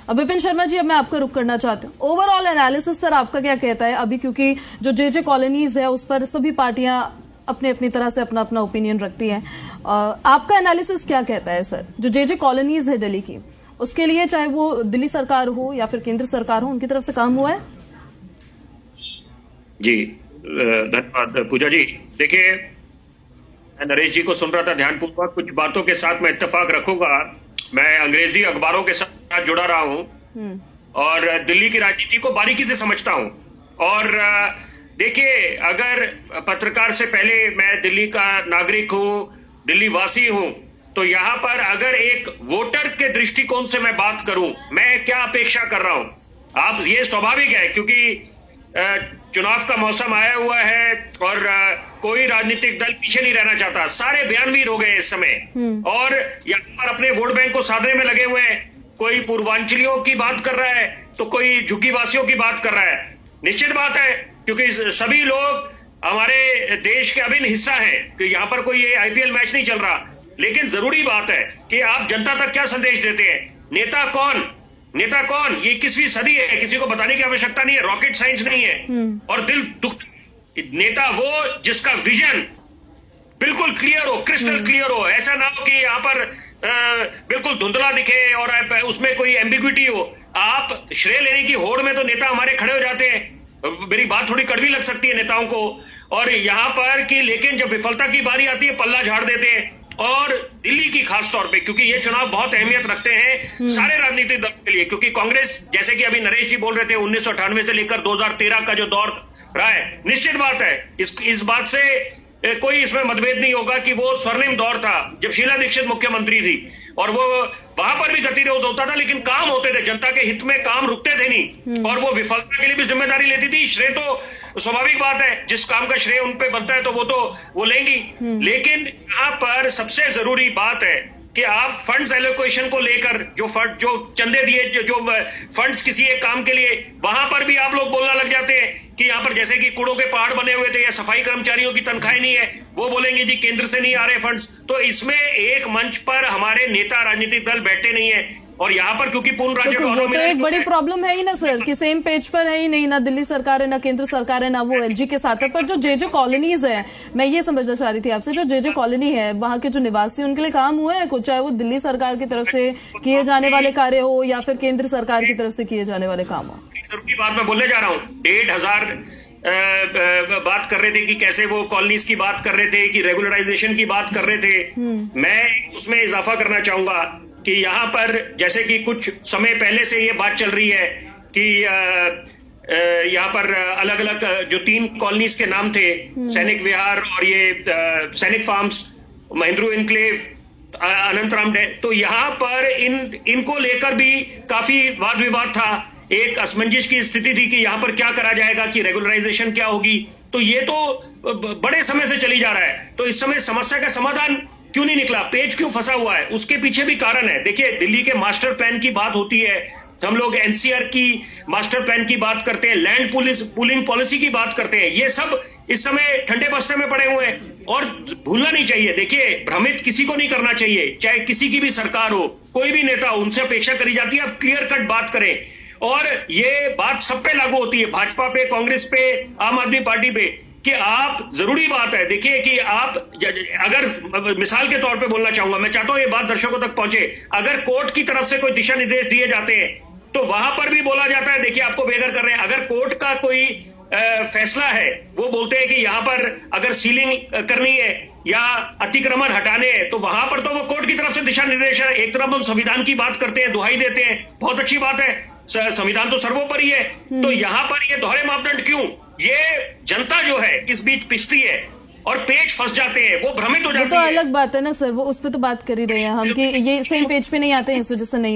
विपिन शर्मा जी, अब मैं आपका रुख करना चाहती हूँ। ओवरऑल एनालिसिस सर आपका क्या कहता है अभी, क्योंकि जो जे कॉलोनीज है उस पर सभी पार्टियां अपने अपनी तरह से अपना अपना ओपिनियन रखती हैं। आपका एनालिसिस क्या कहता है सर, जो जे कॉलोनीज है दिल्ली की, उसके लिए चाहे वो दिल्ली सरकार हो या फिर केंद्र सरकार हो, उनकी तरफ से काम हुआ है? जी धन्यवाद पूजा जी। देखिए, मैं नरेश जी को सुन रहा था ध्यानपूर्वक, कुछ बातों के साथ मैं इत्तेफाक रखूंगा। मैं अंग्रेजी अखबारों के साथ जुड़ा रहा हूं और दिल्ली की राजनीति को बारीकी से समझता हूं। और देखिए, अगर पत्रकार से पहले मैं दिल्ली का नागरिक हूं, दिल्ली वासी हूं, तो यहां पर अगर एक वोटर के दृष्टिकोण से मैं बात करूं, मैं क्या अपेक्षा कर रहा हूं। आप, ये स्वाभाविक है क्योंकि चुनाव का मौसम आया हुआ है और कोई राजनीतिक दल पीछे नहीं रहना चाहता। सारे बयानवीर हो गए इस समय और यहाँ पर अपने वोट बैंक को साधने में लगे हुए हैं। कोई पूर्वांचलियों की बात कर रहा है तो कोई झुग्गीवासियों की बात कर रहा है। निश्चित बात है, क्योंकि सभी लोग हमारे देश के अभिन्न हिस्सा हैं, कि यहाँ पर कोई ये आईपीएल मैच नहीं चल रहा। लेकिन जरूरी बात है कि आप जनता तक क्या संदेश देते हैं। नेता कौन, ये 21वीं सदी है, किसी को बताने की आवश्यकता नहीं है, रॉकेट साइंस नहीं है। और दिल दुख, नेता वो जिसका विजन बिल्कुल क्लियर हो, क्रिस्टल क्लियर हो। ऐसा ना हो कि यहाँ पर बिल्कुल धुंधला दिखे और उसमें कोई एम्बिग्विटी हो। आप श्रेय लेने की होड़ में तो नेता हमारे खड़े हो जाते हैं। मेरी बात थोड़ी कड़वी लग सकती है नेताओं को, और यहाँ पर कि लेकिन जब विफलता की बारी आती है पल्ला झाड़ देते हैं। और दिल्ली की खास तौर पे, क्योंकि ये चुनाव बहुत अहमियत रखते हैं सारे राजनीतिक दल के लिए, क्योंकि कांग्रेस, जैसे कि अभी नरेश जी बोल रहे थे, 1998 से लेकर 2013 का जो दौर रहा है, निश्चित बात है इस बात से कोई इसमें मतभेद नहीं होगा कि वो स्वर्णिम दौर था जब शीला दीक्षित मुख्यमंत्री थी, और वो वहां पर भी गतिरोध होता था लेकिन काम होते थे, जनता के हित में काम रुकते थे नहीं। और वो विफलता के लिए भी जिम्मेदारी लेती थी। श्रेय तो स्वाभाविक बात है, जिस काम का श्रेय उन पे बनता है तो वो लेंगी। लेकिन यहाँ पर सबसे जरूरी बात है कि आप फंड्स एलोकेशन को लेकर जो चंदे दिए, जो फंड्स किसी एक काम के लिए, वहां पर भी आप लोग बोलना लग जाते हैं कि यहाँ पर जैसे कि कूड़ों के पहाड़ बने हुए थे या सफाई कर्मचारियों की तनख्वाहें नहीं है, वो बोलेंगे जी केंद्र से नहीं आ रहे फंड्स। तो इसमें एक मंच पर हमारे नेता राजनीतिक दल बैठे नहीं है। और यहाँ पर क्योंकि पूर्ण राज्य का तो एक बड़ी प्रॉब्लम है ही ना सर, कि सेम पेज पर है ही नहीं, ना दिल्ली सरकार है, ना केंद्र सरकार है, ना वो एलजी के साथ है। पर जो जे कॉलोनीज है, मैं ये समझना चाह रही थी आपसे, जो जे कॉलोनी है, वहाँ के जो निवासी, उनके लिए काम हुआ है कुछ, चाहे वो दिल्ली सरकार की तरफ से किए जाने वाले कार्य हो या फिर केंद्र सरकार की तरफ से किए जाने वाले काम हो? जरूरी बात मैं बोलने जा रहा हूँ। 1,500 बात कर रहे थे कि कैसे वो कॉलोनीज की बात कर रहे थे, कि रेगुलराइजेशन की बात कर रहे थे। मैं उसमें इजाफा करना चाहूंगा कि यहाँ पर जैसे कि कुछ समय पहले से ये बात चल रही है कि यहाँ पर अलग अलग जो 3 कॉलोनीज के नाम थे, सैनिक विहार और ये सैनिक farms, Mahindru enclave, Anantaram dam, तो यहाँ पर इनको लेकर भी काफी वाद विवाद था। एक असमंजस की स्थिति थी कि यहाँ पर क्या करा जाएगा, कि रेगुलराइजेशन क्या होगी। तो ये तो बड़े समय से चली जा रहा है। तो इस समय समस्या का समाधान क्यों नहीं निकला, पेज क्यों फंसा हुआ है, उसके पीछे भी कारण है। देखिए, दिल्ली के मास्टर प्लान की बात होती है, हम लोग एनसीआर की मास्टर प्लान की बात करते हैं, लैंड पूलिंग पॉलिसी की बात करते हैं। ये सब इस समय ठंडे बस्ते में पड़े हुए हैं और भूलना नहीं चाहिए। देखिए, भ्रमित किसी को नहीं करना चाहिए, चाहे किसी की भी सरकार हो, कोई भी नेता हो, उनसे अपेक्षा करी जाती है आप क्लियर कट बात करें। और ये बात सब पे लागू होती है, भाजपा पे, कांग्रेस पे, आम आदमी पार्टी पे, कि आप, जरूरी बात है देखिए कि आप, अगर मिसाल के तौर पे बोलना चाहूंगा, मैं चाहता हूं ये बात दर्शकों तक पहुंचे, अगर कोर्ट की तरफ से कोई दिशा निर्देश दिए जाते हैं तो वहां पर भी बोला जाता है देखिए आपको बेघर कर रहे हैं। अगर कोर्ट का कोई फैसला है, वो बोलते हैं कि यहां पर अगर सीलिंग करनी है या अतिक्रमण हटाने हैं, तो वहां पर तो वो कोर्ट की तरफ से दिशा निर्देश है। एक तरफ हम संविधान की बात करते हैं, दुहाई देते हैं, बहुत अच्छी बात है, संविधान तो सर्वोपरि है। तो यहां पर ये दोहरे मापदंड क्यों? ये जनता जो है इस बीच पिसती है और पेज फंस जाते हैं, वो भ्रमित हो जाते हैं। तो अलग बात है ना सर, वो उस पर तो बात कर ही रहे हैं हम कि ये सेम पेज पे नहीं आते हैं, इस वजह से नहीं